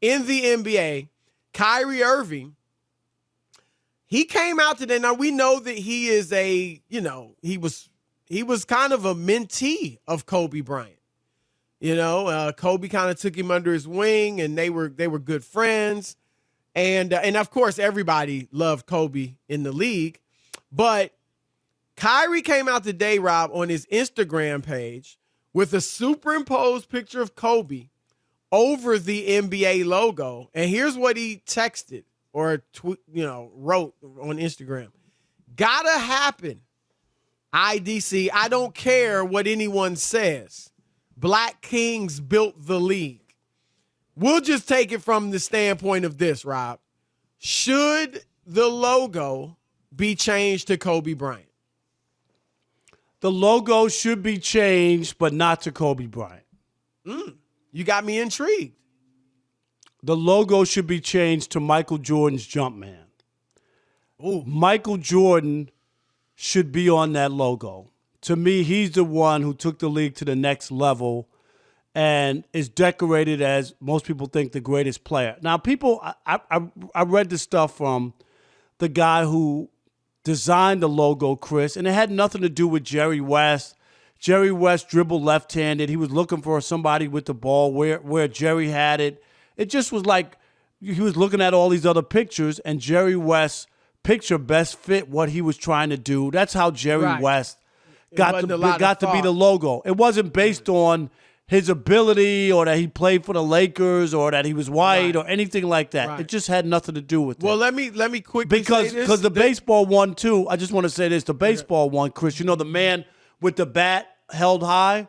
in the NBA, Kyrie Irving, he came out today. Now, we know that he is he was kind of a mentee of Kobe Bryant. Kobe kind of took him under his wing, and they were good friends. And of course, everybody loved Kobe in the league. But Kyrie came out today, Rob, on his Instagram page with a superimposed picture of Kobe over the NBA logo. And here's what he texted or wrote on Instagram. Gotta happen. IDC, I don't care what anyone says. Black Kings built the league. We'll just take it from the standpoint of this, Rob. Should the logo be changed to Kobe Bryant? The logo should be changed, but not to Kobe Bryant. You got me intrigued. The logo should be changed to Michael Jordan's Jumpman. Ooh. Michael Jordan should be on that logo. To me, he's the one who took the league to the next level and is decorated as most people think the greatest player. Now, I read this stuff from the guy who designed the logo, Chris, and it had nothing to do with Jerry West. Jerry West dribbled left-handed. He was looking for somebody with the ball where Jerry had it. It just was like he was looking at all these other pictures, and Jerry West's picture best fit what he was trying to do. That's how Jerry West got to be the logo. It wasn't based on his ability or that he played for the Lakers or that he was white or anything like that. It just had nothing to do with it. Well, let me quickly say this. Because the baseball one, too, I just want to say this. The baseball one, Chris, the man with the bat held high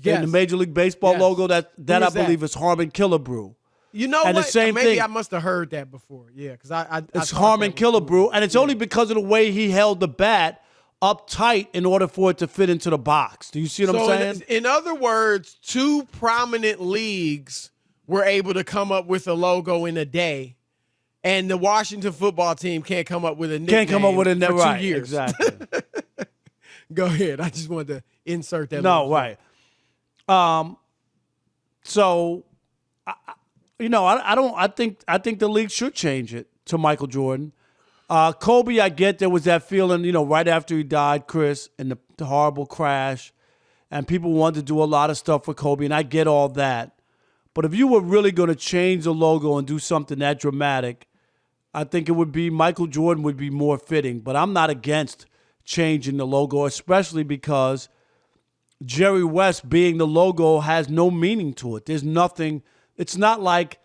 in the Major League Baseball logo, that I believe is Harmon Killebrew. You know and what? The same Maybe thing. I must have heard that before. Yeah, because it's Harmon Killebrew, and it's only because of the way he held the bat up tight in order for it to fit into the box. Do you see what I'm saying? In other words, two prominent leagues were able to come up with a logo in a day, and the Washington football team can't come up with a nickname for 2 years. Exactly. Go ahead. I just wanted to insert that. No, right. So, I think the league should change it to Michael Jordan. Kobe, I get there was that feeling, right after he died, Chris, and the horrible crash, and people wanted to do a lot of stuff for Kobe, and I get all that. But if you were really going to change the logo and do something that dramatic, I think it would be Michael Jordan would be more fitting. But I'm not against changing the logo, especially because Jerry West being the logo has no meaning to it. There's nothing. It's not like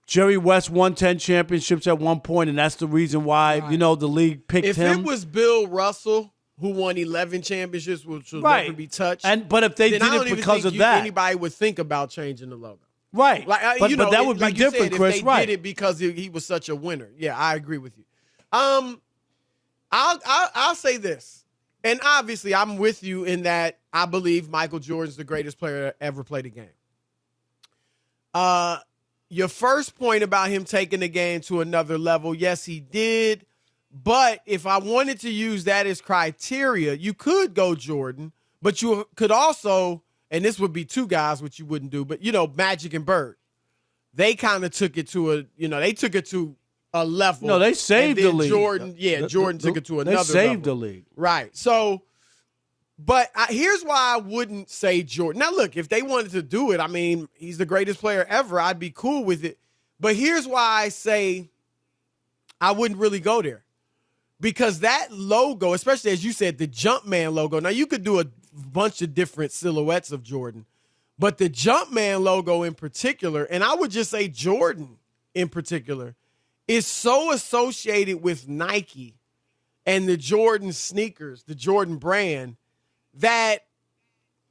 Jerry West won 10 championships at one point, and that's the reason why, the league picked him. If it was Bill Russell who won 11 championships, which will never be touched, but if they did it because of that, anybody would think about changing the logo. Right. But that would be different, Chris. If they did it because he was such a winner. Yeah, I agree with you. I'll say this, and obviously I'm with you in that I believe Michael Jordan's the greatest player to ever play the game. Your first point about him taking the game to another level, yes, he did. But if I wanted to use that as criteria, you could go Jordan, but you could also, and this would be two guys, which you wouldn't do, but, Magic and Bird. They kind of took it to a level. No, they saved the league. Jordan took it to another level. They saved the league. Right. So, but here's why I wouldn't say Jordan. Now, look, if they wanted to do it, I mean, he's the greatest player ever. I'd be cool with it. But here's why I say I wouldn't really go there. Because that logo, especially as you said, the Jumpman logo. Now, you could do a bunch of different silhouettes of Jordan. But the Jumpman logo in particular, and I would just say Jordan in particular, is so associated with Nike and the Jordan sneakers, the Jordan brand, that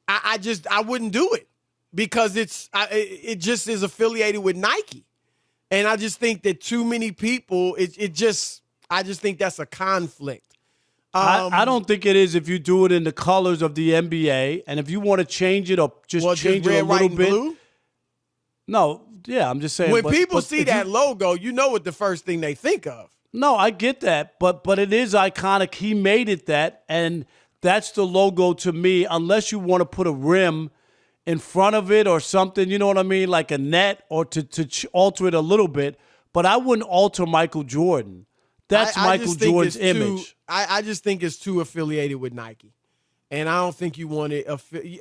I wouldn't do it because it just is affiliated with Nike. And I just think that too many people, I just think that's a conflict. I don't think it is if you do it in the colors of the NBA. And if you want to change it or change it a little bit. Blue? No, yeah, I'm just saying. When people see that logo, you know what the first thing they think of. No, I get that. But it is iconic. He made it that. And that's the logo to me, unless you want to put a rim in front of it or something, you know what I mean, like a net, or to alter it a little bit. But I wouldn't alter Michael Jordan. That's Michael Jordan's image. I just think it's too affiliated with Nike. And I don't think you want it.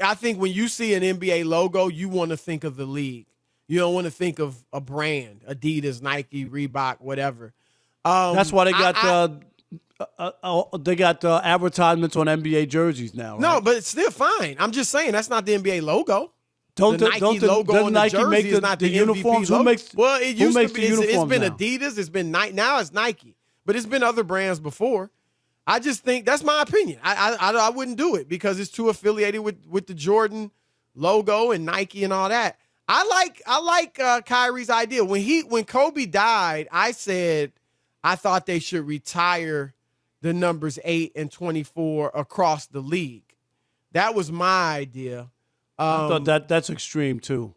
I think when you see an NBA logo, you want to think of the league. You don't want to think of a brand, Adidas, Nike, Reebok, whatever. That's why they got advertisements on NBA jerseys now. Right? No, but it's still fine. I'm just saying that's not the NBA logo. Doesn't logo on the Nike jersey make is not the uniforms? MVP logo. Who makes? Well, it used to be. It's been now? Adidas. It's been Nike. Now it's Nike. But it's been other brands before. I just think that's my opinion. I wouldn't do it because it's too affiliated with the Jordan logo and Nike and all that. I like Kyrie's idea. When Kobe died, I said I thought they should retire the numbers 8 and 24 across the league. That was my idea. I thought that's extreme too.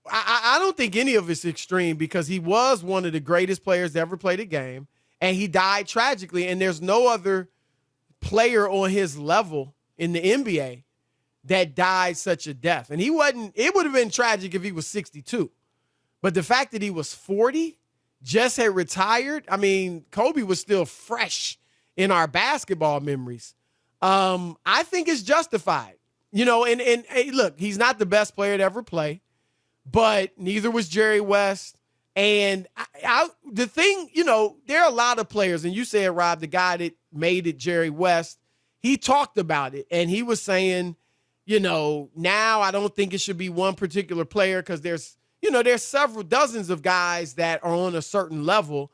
I don't think any of it's extreme because he was one of the greatest players to ever play the game. And he died tragically, and there's no other player on his level in the NBA that died such a death. And it would have been tragic if he was 62. But the fact that he was 40, just had retired, I mean, Kobe was still fresh in our basketball memories. I think it's justified. And hey, look, he's not the best player to ever play, but neither was Jerry West. And the thing, there are a lot of players, and you said, Rob, the guy that made it, Jerry West, he talked about it, and he was saying, now I don't think it should be one particular player because there's several dozens of guys that are on a certain level.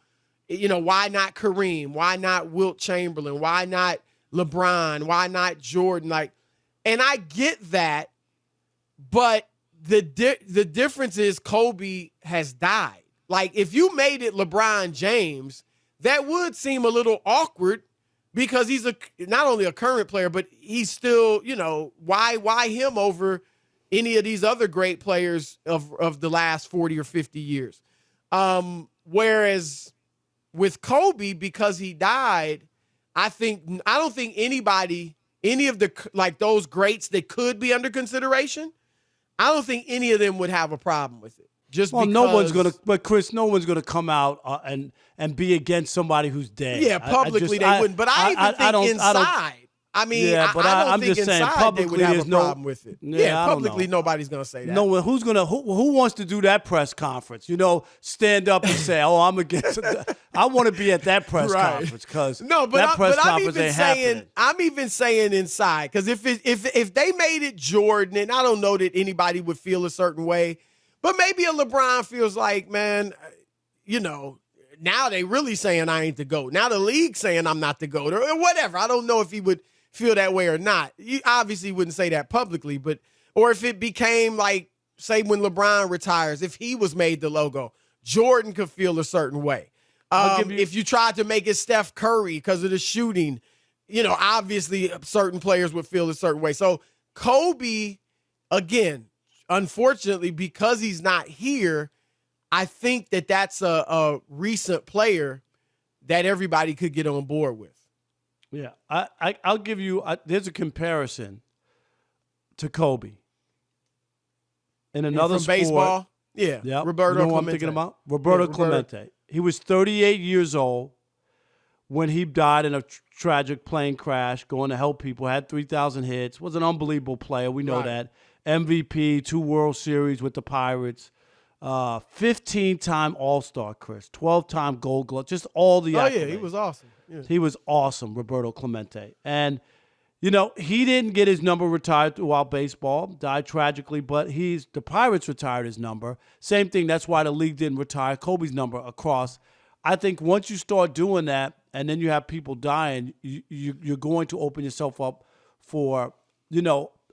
Why not Kareem? Why not Wilt Chamberlain? Why not LeBron? Why not Jordan? And I get that, but the difference is Kobe has died. Like, if you made it LeBron James, that would seem a little awkward because he's not only a current player, but he's still, why him over any of these other great players of the last 40 or 50 years? Whereas with Kobe, because he died, I don't think anybody, any of those greats that could be under consideration, I don't think any of them would have a problem with it. But Chris, no one's gonna come out and be against somebody who's dead. Yeah, publicly they wouldn't. But I even think inside. I don't think inside they would have a problem with it. Yeah, publicly nobody's gonna say that. No one. Who wants to do that press conference? Stand up and say, "Oh, I'm against." I want to be at that press conference because I'm even saying inside because if they made it Jordan, and I don't know that anybody would feel a certain way. But maybe a LeBron feels like, man, now they really saying I ain't the GOAT. Now the league saying I'm not the GOAT or whatever. I don't know if he would feel that way or not. You obviously wouldn't say that publicly, or if it became like, say, when LeBron retires, if he was made the logo, Jordan could feel a certain way. If you tried to make it Steph Curry because of the shooting, obviously certain players would feel a certain way. So Kobe, again, unfortunately, because he's not here, I think that's a recent player that everybody could get on board with. Yeah, I'll give you there's a comparison to Kobe. In another from sport, baseball, yeah, Roberto Clemente. I'm thinking about? Roberto Clemente. He was 38 years old when he died in a tragic plane crash, going to help people, had 3,000 hits, was an unbelievable player. We know that. MVP, 2 World Series with the Pirates, 15-time All-Star, Chris, 12-time Gold Glove, just all the accolades. Yeah, he was awesome. Yeah. He was awesome, Roberto Clemente. And, he didn't get his number retired throughout baseball, died tragically, but the Pirates retired his number. Same thing, that's why the league didn't retire Kobe's number across. I think once you start doing that and then you have people dying, you're going to open yourself up for,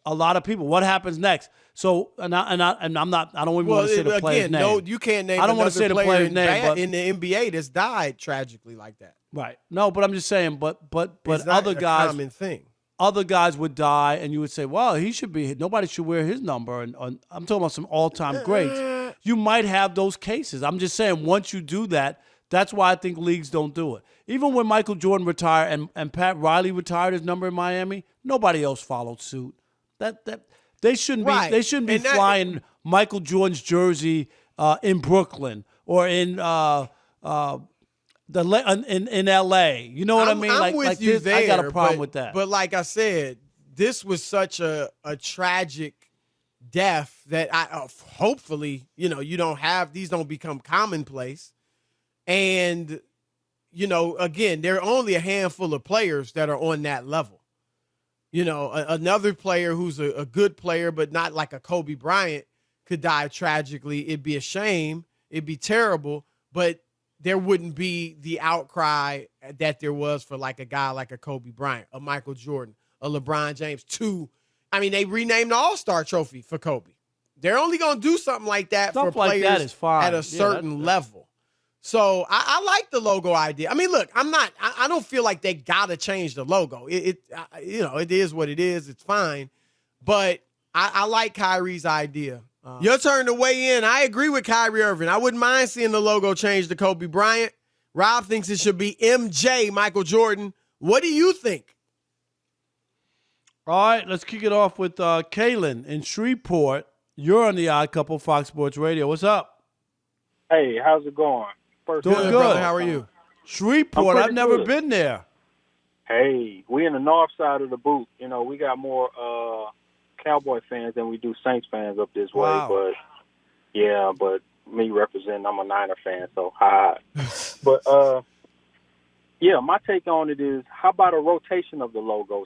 a lot of people. What happens next? So, I'm not. I don't even want to say the player's name. No, you can't name. I don't want to say the player's name, but in the NBA that's died tragically like that. Right. No, but I'm just saying. But it's other not guys, a common thing. Other guys would die, and you would say, "Well, he should be. Nobody should wear his number." And I'm talking about some all-time greats. You might have those cases. I'm just saying. Once you do that, that's why I think leagues don't do it. Even when Michael Jordan retired and Pat Riley retired his number in Miami, nobody else followed suit. That They shouldn't be. Right. They shouldn't be And that- flying Michael Jordan's jersey in Brooklyn or in in L.A. You know what I mean? I'm with like you this, there. I got a problem but, with that. But like I said, this was such a tragic death that hopefully, you don't have, these don't become commonplace. And, again, there are only a handful of players that are on that level. Another player who's a good player, but not like a Kobe Bryant, could die tragically. It'd be a shame. It'd be terrible, but there wouldn't be the outcry that there was for like a guy like a Kobe Bryant, a Michael Jordan, a LeBron James. They renamed the All-Star trophy for Kobe. They're only going to do something like that for players that is fine. at a certain level. So I like the logo idea. I mean, look, I don't feel like they got to change the logo. It is what it is. It's fine. But I like Kyrie's idea. Your turn to weigh in. I agree with Kyrie Irving. I wouldn't mind seeing the logo change to Kobe Bryant. Rob thinks it should be MJ, Michael Jordan. What do you think? All right, let's kick it off with Kaylin in Shreveport. You're on the Odd Couple, Fox Sports Radio. What's up? Hey, how's it going? Doing good. Brother. How are you? Shreveport, I've never good. been there. Hey, we in the north side of the boot. We got more Cowboy fans than we do Saints fans up this way. But me representing, I'm a Niner fan, so ha. But my take on it is, how about a rotation of the logos?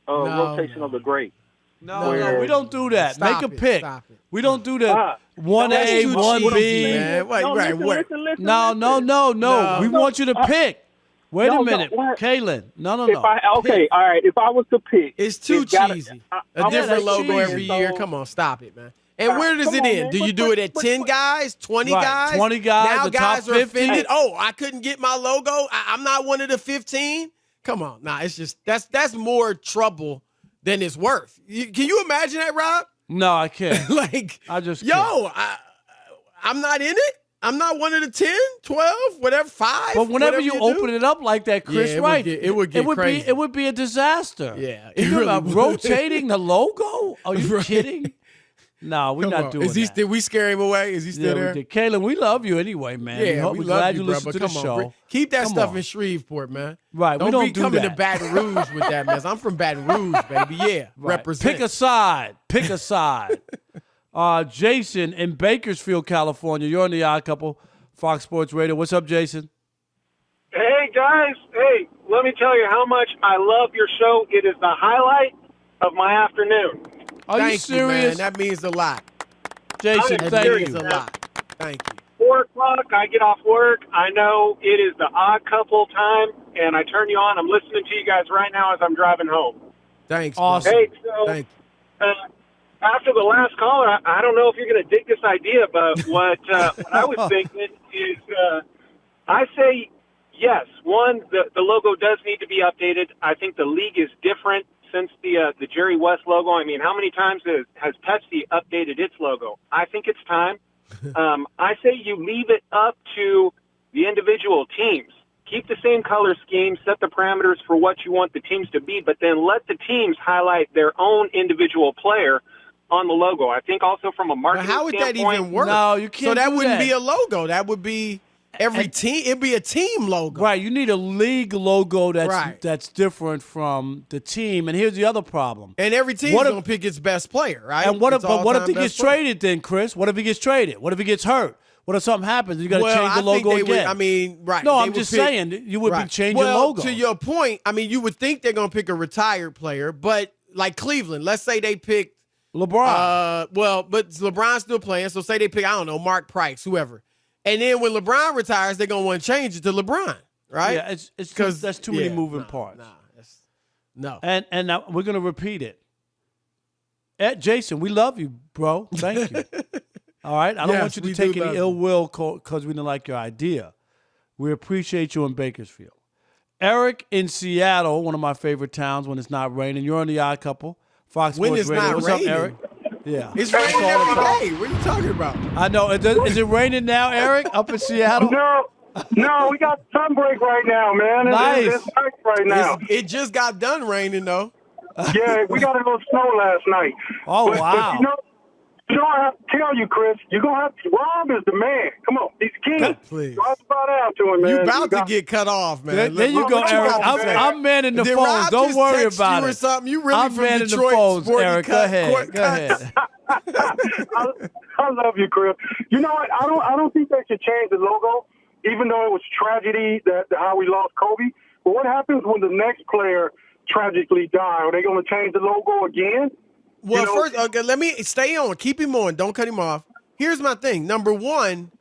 Rotation of the grade? No, we don't do that. Stop Make a it, pick. stop it. We don't do the 1A, That's too 1B. cheesy, man. Listen. No. No. We want you to pick. Wait a minute, what? Kaylin. No. If all right. If I was to pick, It's too cheesy. A different that's logo cheesy. every year. Come on, stop it, man. And where does come it on, end? man. Do you do it at 10 guys, 20 Right, guys? 20 guys, Now the guys top are 50. offended. Oh, I couldn't get my logo. I'm not one of the 15. Come on. Nah, it's just that's more trouble than it's worth. Can you imagine that, Rob? No, I can't. I just can't. I'm not in it. I'm not one of the 10, 12, whatever, 5. But whenever you open do. it up like that, Chris, Yeah, right? it would get crazy. It would be a disaster. Yeah, You it know really about would. rotating the logo? Are you Right. kidding? No, we're Come not on. doing that. Did we scare him away? Is he still Yeah, there? we did. Kaylin, we love you anyway, man. Yeah, we're we glad love you bro, listen but to the come on, show. keep that Come stuff on. in Shreveport, man. Right, we don't be do coming that. to Baton Rouge with that mess. I'm from Baton Rouge, baby. Yeah, Right. represent. Pick a side. Pick a side. Jason in Bakersfield, California. You're on the Odd Couple, Fox Sports Radio. What's up, Jason? Hey, guys. Hey, let me tell you how much I love your show. It is the highlight of my afternoon. Are Thank you serious? man. That means a lot. Jason, I'm That thank means you. a lot. Thank you. 4 o'clock, I get off work. I know it is the Odd Couple time, and I turn you on. I'm listening to you guys right now as I'm driving home. Thanks. Awesome. brother. Hey, so Thank you. After the last caller, I don't know if you're going to dig this idea, but what I was thinking is I say yes. One, the logo does need to be updated. I think the league is different since the Jerry West logo. I mean, how many times has Pepsi updated its logo? I think it's time. I say you leave it up to the individual teams. Keep the same color scheme, set the parameters for what you want the teams to be, but then let the teams highlight their own individual player on the logo. I think also from a But marketing how would that standpoint, even work? No, you can't So that do wouldn't that. be a logo. That would be every team. It'd be a team logo. Right, you need a league logo Right. that's different from the team. And here's the other problem. And every team's What if- going to pick its best player, right? And what if Its he all-time gets best player. traded then, Chris? What if he gets traded? What if he gets hurt? What if something happens? You got to Well, change the I think logo they again. would, I mean, right. No, they I'm would just pick- saying you would be Right. changing well, logo. to your point, I mean, you would think they're going to pick a retired player, but like Cleveland, let's say they picked LeBron. but LeBron's still playing, so say they pick, I don't know, Mark Price, whoever. And then when LeBron retires, they're going to want to change it to LeBron, right? Yeah, it's because that's too many moving parts. No. And now we're gonna repeat it. Jason, we love you, bro. Thank you. All right, I don't Yes, want you to we take do any love ill you. will because we didn't like your idea. We appreciate you in Bakersfield. Eric in Seattle, one of my favorite towns when it's not raining. You're on the Odd Couple, Fox When Sports it's Radio. not What's raining? up, Eric? Yeah, It's That's raining all the time. every day. What are you talking about? I know. Is it raining now, Eric, up in Seattle? No, we got sunbreak right now, man. Nice. It's nice right now. It just got done raining, though. Yeah, we got a little snow last night. Oh, But wow. you know, I have to tell you, Chris, you're going to have to. Rob is the man. Come on. He's king. Please. You have to bow down to him, man. You about to get cut off, man. There you go, Rob, Eric. come on, man. I'm manning the Did phones. Rob Don't just worry text about you or it. something? You really I'm from manning Detroit the phones, sporty Eric. Go cut, ahead. court Go cuts. ahead. I love you, Chris. You know what? I don't think they should change the logo, even though it was tragedy that how we lost Kobe. But what happens when the next player tragically die? Are they going to change the logo again? Well, You know- first, okay, let me stay on. Keep him on. Don't cut him off. Here's my thing. Number one,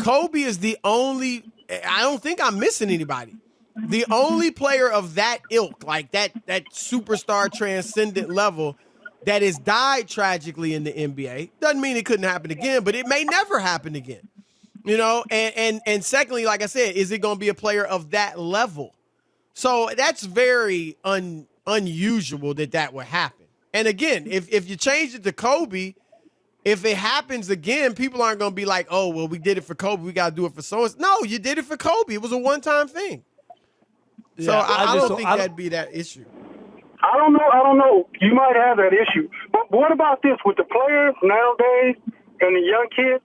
Kobe is the only – I don't think I'm missing anybody. The only player of that ilk, like that superstar transcendent level that has died tragically in the NBA. Doesn't mean it couldn't happen again, but it may never happen again. You know, and secondly, like I said, is it going to be a player of that level? So that's very unusual that would happen. And again, if you change it to Kobe, if it happens again, people aren't going to be like, oh, well, we did it for Kobe. We got to do it for so-and-so. No, you did it for Kobe. It was a one-time thing. So Yeah, I don't think that'd be that issue. I don't know. You might have that issue. But what about this with the players nowadays and the young kids?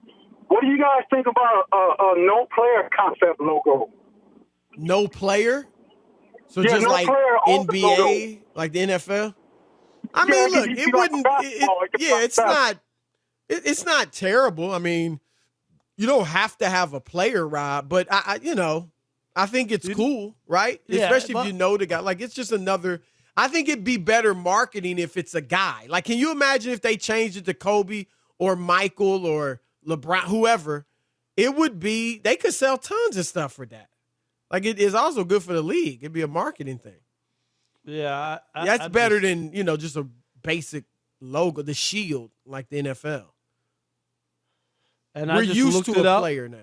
What do you guys think about a no player concept logo? No player? So Yeah, just no like player on the NBA, logo. like the NFL? I Yeah, mean, look, you it like wouldn't. basketball, like the Yeah, it's basketball. not. It's not terrible. I mean, you don't have to have a player, Rob, but I think it's cool, right? Yeah, Especially but- if you know the guy. Like, it's just another. I think it'd be better marketing if it's a guy. Like, can you imagine if they changed it to Kobe or Michael or LeBron, whoever? It would be. They could sell tons of stuff for that. Like, it is also good for the league. It'd be a marketing thing. Yeah, That's better than, just a basic logo, the shield, like the NFL. And We're I just used looked to it a up. player now.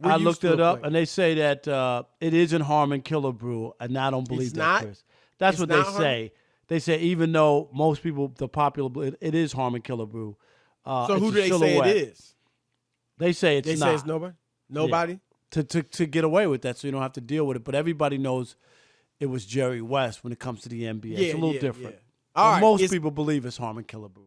I looked it up, and they say that it is in Harmon Killebrew, and I don't believe It's that, not? Chris. That's It's what they not Harmon? say. They say even though most people, it is Harmon Killebrew. So who it's do a they say silhouette. it is? They say it's They not. say it's nobody? Nobody? To get away with that, so you don't have to deal with it. But everybody knows it was Jerry West when it comes to the NBA. It's a little different. All But right. most It's- people believe it's Harmon Killebrew.